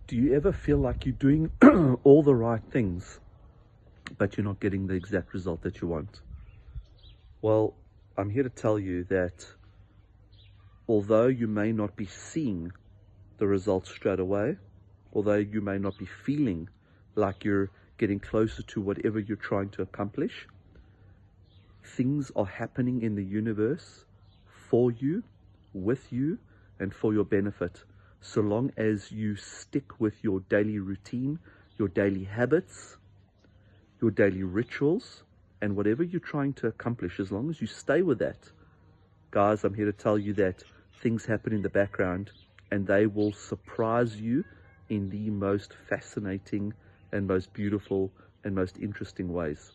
Do you ever feel like you're doing all the right things, but you're not getting the exact result that you want? Well, I'm here to tell you that although you may not be seeing the results straight away, although you may not be feeling like you're getting closer to whatever you're trying to accomplish, things are happening in the universe for you, with you, and for your benefit. So long as you stick with your daily routine, your daily habits, your daily rituals, and whatever you're trying to accomplish, as long as you stay with that, guys, I'm here to tell you that things happen in the background and they will surprise you in the most fascinating and most beautiful and most interesting ways.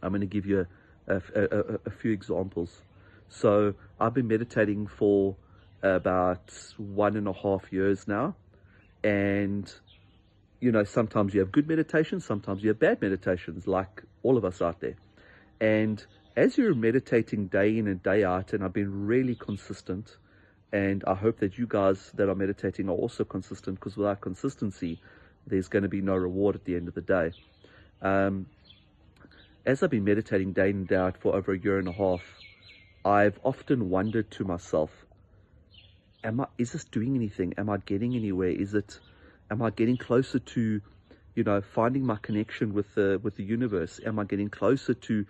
I'm going to give you a few examples. So I've been meditating for about 1.5 years now, and sometimes you have good meditations, sometimes you have bad meditations, like all of us out there. And as you're meditating day in and day out, and I've been really consistent, and I hope that you guys that are meditating are also consistent, because without consistency, there's going to be no reward at the end of the day. As I've been meditating day in and day out for over 1.5 years, I've often wondered to myself, is this doing anything? Am I getting anywhere? Am I getting closer to, finding my connection with the universe? Am I getting closer to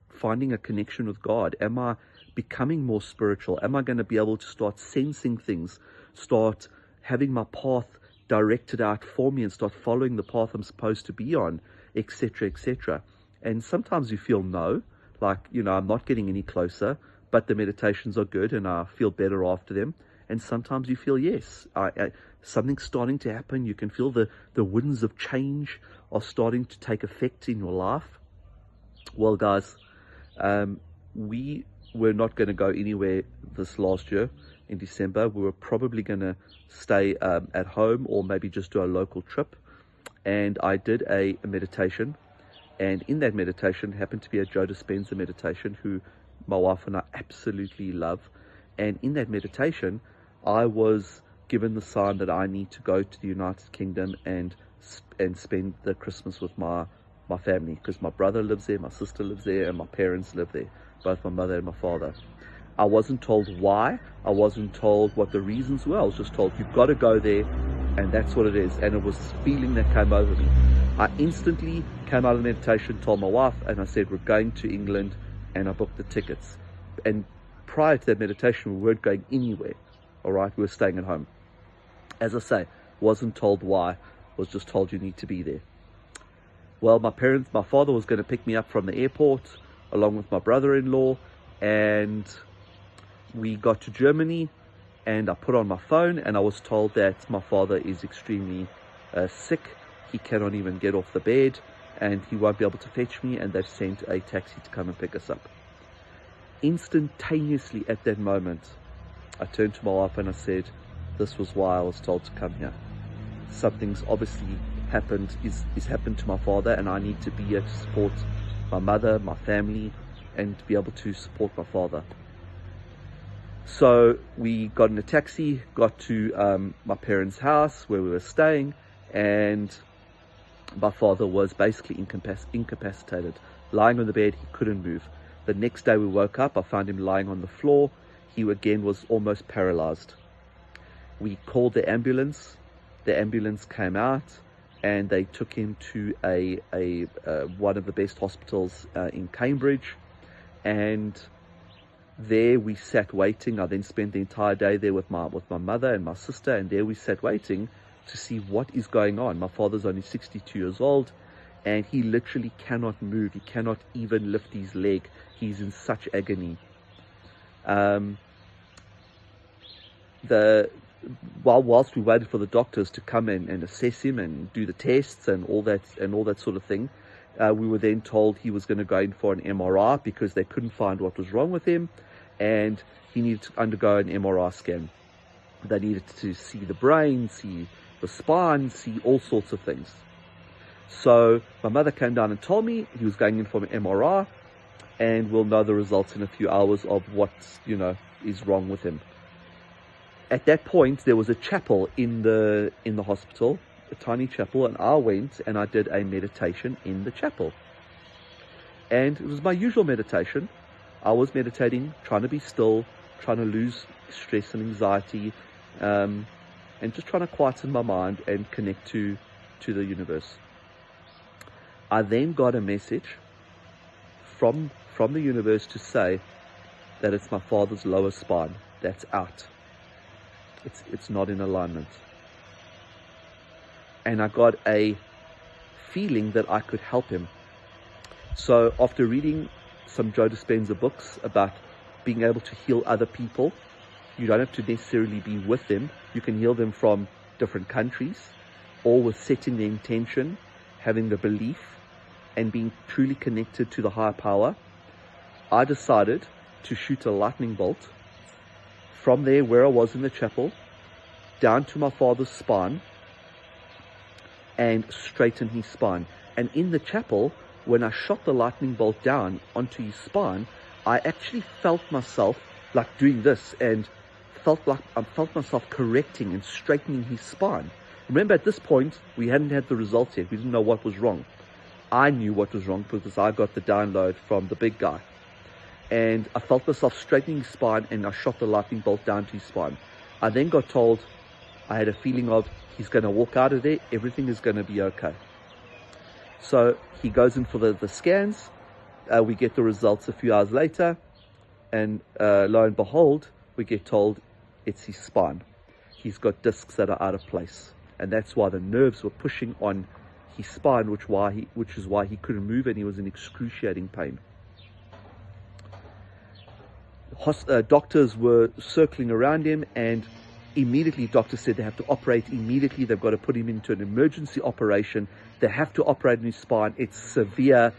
finding a connection with God? Am I becoming more spiritual? Am I going to be able to start sensing things, start having my path directed out for me and start following the path I'm supposed to be on, etc., etc.? And sometimes you feel no, like, I'm not getting any closer, but the meditations are good and I feel better after them. And sometimes you feel, yes, something's starting to happen. You can feel the winds of change are starting to take effect in your life. Well, guys, we were not going to go anywhere this last year in December. We were probably going to stay at home or maybe just do a local trip. And I did a meditation. And in that meditation happened to be a Joe Dispenza meditation, who my wife and I absolutely love. And in that meditation, I was given the sign that I need to go to the United Kingdom and spend the Christmas with my family, because my brother lives there, my sister lives there, and my parents live there, both my mother and my father. I wasn't told why. I wasn't told what the reasons were. I was just told, you've got to go there, and that's what it is. And it was this feeling that came over me. I instantly came out of the meditation, told my wife, and I said, we're going to England, and I booked the tickets. And prior to that meditation, we weren't going anywhere. All right, we were staying at home. As I say, wasn't told why, was just told you need to be there. Well, my father was going to pick me up from the airport along with my brother-in-law, and we got to Germany, and I put on my phone, and I was told that my father is extremely sick. He cannot even get off the bed, and he won't be able to fetch me, and they've sent a taxi to come and pick us up. Instantaneously at that moment, I turned to my wife and I said, this was why I was told to come here. Something's obviously happened, is happened to my father, and I need to be here to support my mother, my family, and to be able to support my father. So we got in a taxi, got to my parents' house where we were staying, and my father was basically incapacitated, lying on the bed. He couldn't move. The next day we woke up, I found him lying on the floor. He again was almost paralyzed. We called the ambulance. The ambulance came out, and they took him to one of the best hospitals in Cambridge. And there we sat waiting. I then spent the entire day there with my mother and my sister, and there we sat waiting to see what is going on. My father's only 62 years old, and he literally cannot move. He cannot even lift his leg. He's in such agony. Whilst we waited for the doctors to come in and assess him and do the tests and all that sort of thing, we were then told he was going to go in for an MRI, because they couldn't find what was wrong with him, and he needed to undergo an MRI scan. They needed to see the brain, see the spine, see all sorts of things. So my mother came down and told me he was going in for an MRI, and we'll know the results in a few hours of what is wrong with him. At that point, there was a chapel in the hospital, a tiny chapel, and I went and I did a meditation in the chapel. And it was my usual meditation. I was meditating, trying to be still, trying to lose stress and anxiety, and just trying to quieten my mind and connect to the universe. I then got a message from the universe to say that it's my father's lower spine that's out. It's not in alignment. And I got a feeling that I could help him. So after reading some Joe Dispenza books about being able to heal other people, you don't have to necessarily be with them. You can heal them from different countries, all with setting the intention, having the belief, and being truly connected to the higher power. I decided to shoot a lightning bolt from there where I was in the chapel down to my father's spine and straighten his spine. And in the chapel, when I shot the lightning bolt down onto his spine, I actually felt myself like doing this and felt myself correcting and straightening his spine. Remember, at this point, we hadn't had the results yet. We didn't know what was wrong. I knew what was wrong because I got the download from the big guy. And I felt myself straightening his spine, and I shot the lightning bolt down to his spine. I then got told, I had a feeling of, he's going to walk out of there, everything is going to be okay. So he goes in for the scans. We get the results a few hours later, and lo and behold, we get told it's his spine. He's got discs that are out of place, and that's why the nerves were pushing on his spine, which is why he couldn't move, and he was in excruciating pain. Doctors were circling around him, and immediately doctors said they have to operate immediately. They've got to put him into an emergency operation. They have to operate on his spine. It's severe.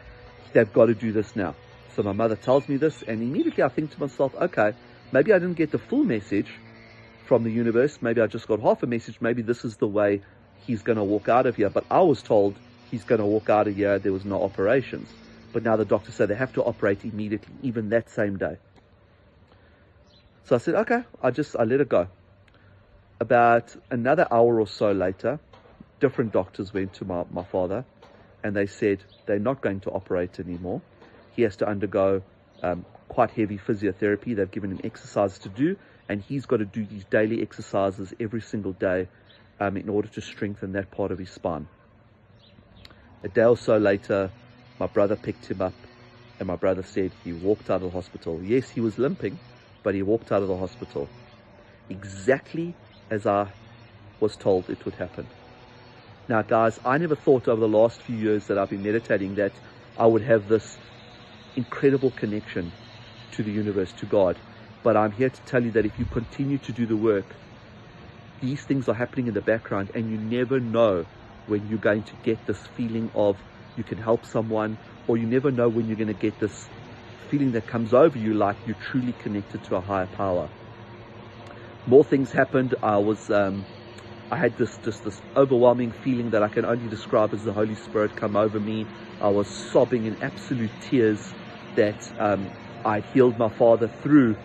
They've got to do this now. So my mother tells me this, and immediately I think to myself, okay, maybe I didn't get the full message from the universe. Maybe I just got half a message. Maybe this is the way he's going to walk out of here. But I was told he's going to walk out of here. There was no operations. But now the doctors say they have to operate immediately, even that same day. So I said, okay, I let it go. About another hour or so later, different doctors went to my father, and they said they're not going to operate anymore. He has to undergo quite heavy physiotherapy. They've given him exercises to do, and he's got to do these daily exercises every single day in order to strengthen that part of his spine. A day or so later, my brother picked him up, and my brother said he walked out of the hospital. Yes, he was limping, but he walked out of the hospital exactly as I was told it would happen. Now, guys, I never thought over the last few years that I've been meditating that I would have this incredible connection to the universe, to God. But I'm here to tell you that if you continue to do the work, these things are happening in the background, and you never know when you're going to get this feeling of you can help someone, or you never know when you're going to get this feeling that comes over you like you're truly connected to a higher power. More things happened. I had this overwhelming feeling that I can only describe as the Holy Spirit come over me. I was sobbing in absolute tears that I'd healed my father through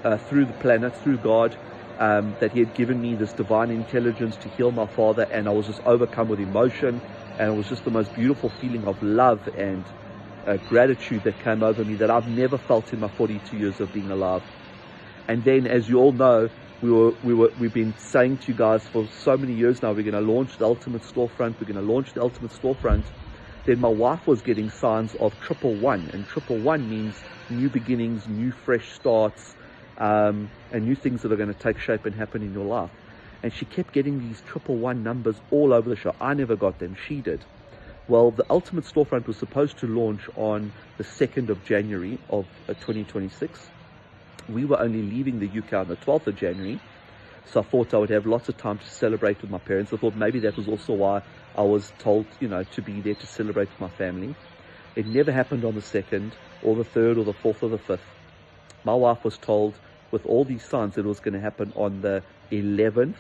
the planet, through God, that he had given me this divine intelligence to heal my father, and I was just overcome with emotion, and it was just the most beautiful feeling of love and gratitude that came over me that I've never felt in my 42 years of being alive. And then, as you all know, we've been saying to you guys for so many years now, we're going to launch the Ultimate Storefront. We're going to launch the Ultimate Storefront. Then my wife was getting signs of 111, and 111 means new beginnings, new fresh starts, and new things that are going to take shape and happen in your life. And she kept getting these 111 numbers all over the show. I never got them. She did. Well, the Ultimate Storefront was supposed to launch on the 2nd of January of 2026. We were only leaving the UK on the 12th of January, so I thought I would have lots of time to celebrate with my parents. I thought maybe that was also why I was told, to be there to celebrate with my family. It never happened on the 2nd, or the 3rd, or the 4th, or the 5th. My wife was told, with all these signs, that it was going to happen on the 11th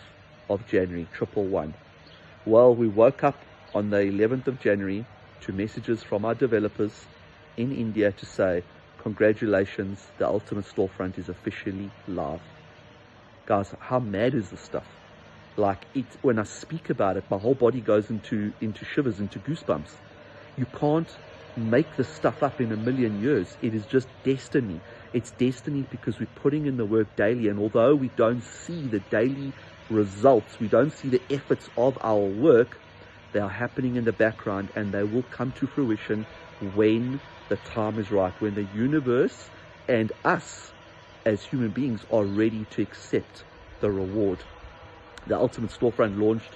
of January, 111. Well, we woke up on the 11th of January to messages from our developers in India to say, congratulations, the Ultimate Storefront is officially live. Guys, how mad is this stuff? Like, when I speak about it, my whole body goes into shivers, into goosebumps. You can't make this stuff up in a million years. It is just destiny. It's destiny because we're putting in the work daily, and although we don't see the daily results, we don't see the efforts of our work, they are happening in the background, and they will come to fruition when the time is right, when the universe and us as human beings are ready to accept the reward. The Ultimate Storefront launched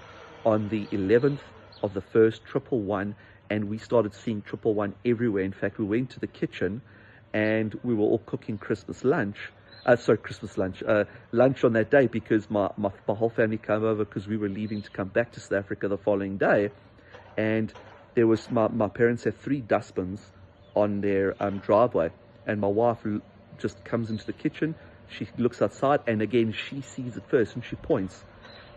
on the 11th of the 1st, 111, and we started seeing 111 everywhere. In fact, we went to the kitchen and we were all cooking lunch on that day, because my whole family came over because we were leaving to come back to South Africa the following day. And there was, my parents had 3 dustbins on their driveway, and my wife just comes into the kitchen, she looks outside, and again she sees it first and she points,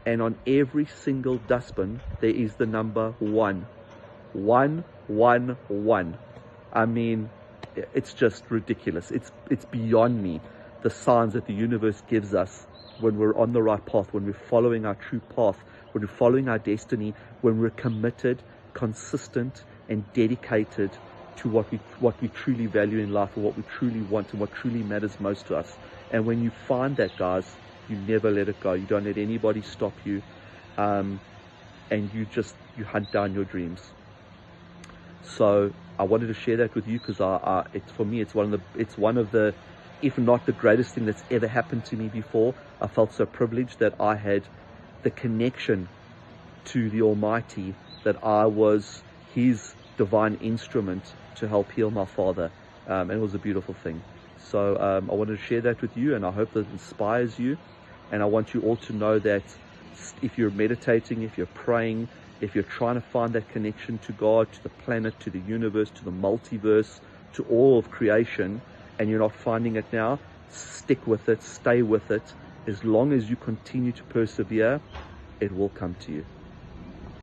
and on every single dustbin there is the number 1. 111. I mean, it's just ridiculous. It's beyond me, the signs that the universe gives us when we're on the right path, when we're following our true path, when we're following our destiny, when we're committed, consistent, and dedicated to what we truly value in life, or what we truly want, and what truly matters most to us. And when you find that, guys, you never let it go. You don't let anybody stop you, and you hunt down your dreams. So I wanted to share that with you, because for me, it's one of the, if not the greatest thing that's ever happened to me before. I felt so privileged that I had the connection to the Almighty, that I was His divine instrument to help heal my father, and it was a beautiful thing. So I wanted to share that with you, and I hope that it inspires you. And I want you all to know that if you're meditating, if you're praying, if you're trying to find that connection to God, to the planet, to the universe, to the multiverse, to all of creation, and you're not finding it now, stick with it, stay with it. As long as you continue to persevere, it will come to you.